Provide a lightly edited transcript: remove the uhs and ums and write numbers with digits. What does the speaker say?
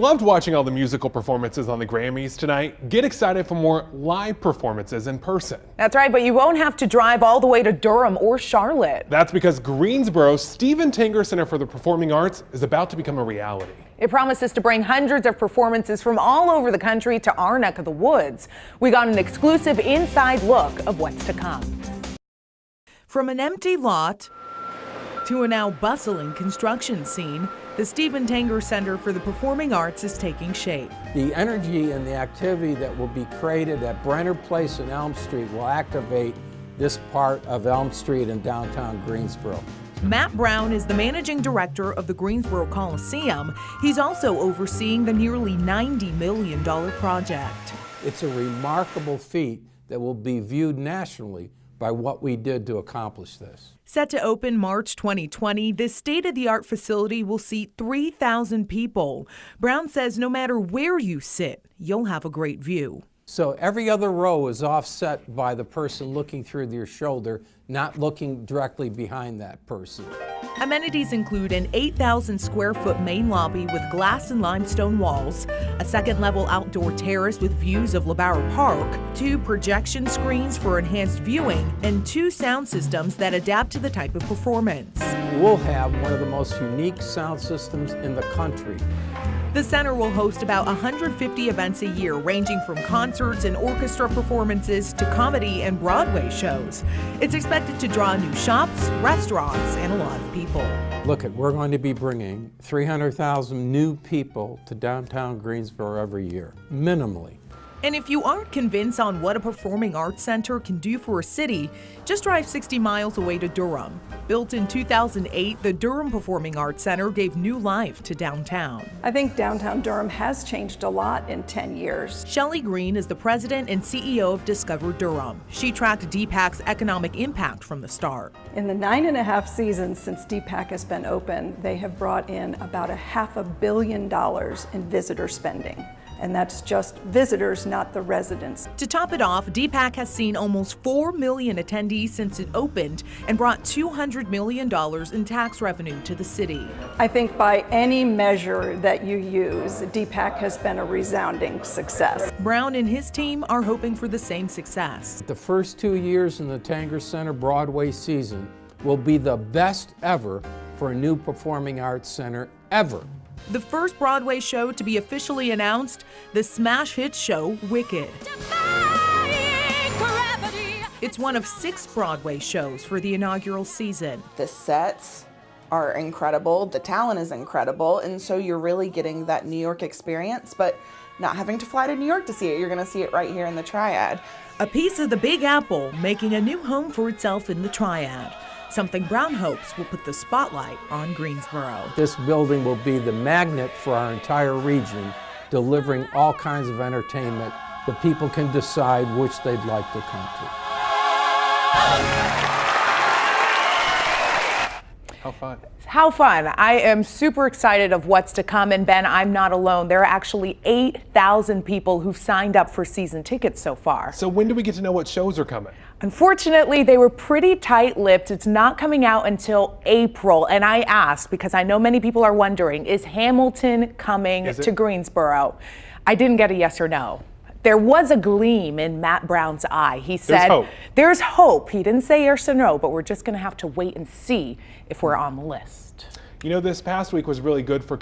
Loved watching all the musical performances on the Grammys tonight. Get excited for more live performances in person. That's right, but you won't have to drive all the way to Durham or Charlotte. That's because Greensboro's Steven Tanger Center for the Performing Arts is about to become a reality. It promises to bring hundreds of performances from all over the country to our neck of the woods. We got an exclusive inside look of what's to come. From an empty lot to a now bustling construction scene, the Steven Tanger Center for the Performing Arts is taking shape. The energy and the activity that will be created at Brenner Place and Elm Street will activate this part of Elm Street in downtown Greensboro. Matt Brown is the managing director of the Greensboro Coliseum. He's also overseeing the nearly $90 million project. It's a remarkable feat that will be viewed nationally by what we did to accomplish this. Set to open March 2020, this state-of-the-art facility will seat 3,000 people. Brown says no matter where you sit, you'll have a great view. So every other row is offset by the person looking through your shoulder, not looking directly behind that person. Amenities include an 8,000 square foot main lobby with glass and limestone walls, a second-level outdoor terrace with views of LeBauer Park, 2 projection screens for enhanced viewing, and 2 sound systems that adapt to the type of performance. We'll have one of the most unique sound systems in the country. The center will host about 150 events a year, ranging from concerts and orchestra performances to comedy and Broadway shows. It's expected to draw new shops, restaurants, and a lot of people. Look, we're going to be bringing 300,000 new people to downtown Greensboro every year, minimally. And if you aren't convinced on what a performing arts center can do for a city, just drive 60 miles away to Durham. Built in 2008, the Durham Performing Arts Center gave new life to downtown. I think downtown Durham has changed a lot in 10 years. Shelley Green is the president and CEO of Discover Durham. She tracked DPAC's economic impact from the start. In the 9.5 seasons since DPAC has been open, they have brought in about $500 million in visitor spending. And that's just visitors, not the residents. To top it off, DPAC has seen almost 4 million attendees since it opened and brought $200 million in tax revenue to the city. I think by any measure that you use, DPAC has been a resounding success. Brown and his team are hoping for the same success. The first 2 years in the Tanger Center Broadway season will be the best ever for a new performing arts center ever. The first Broadway show to be officially announced, the smash hit show Wicked. It's one of 6 Broadway shows for the inaugural season. The sets are incredible, the talent is incredible, and so you're really getting that New York experience, but not having to fly to New York to see it. You're gonna see it right here in the Triad. A piece of the Big Apple making a new home for itself in the Triad. Something Brown hopes will put the spotlight on Greensboro. This building will be the magnet for our entire region, delivering all kinds of entertainment that people can decide which they'd like to come to. How fun. How fun. I am super excited of what's to come. And Ben, I'm not alone. There are actually 8,000 people who've signed up for season tickets so far. So when do we get to know what shows are coming? Unfortunately, they were pretty tight-lipped. It's not coming out until April. And I asked, because I know many people are wondering, is Hamilton coming to Greensboro? I didn't get a yes or no. There was a gleam in Matt Brown's eye. He said, there's hope. He didn't say yes or no, but we're just going to have to wait and see if we're on the list. You know, this past week was really good for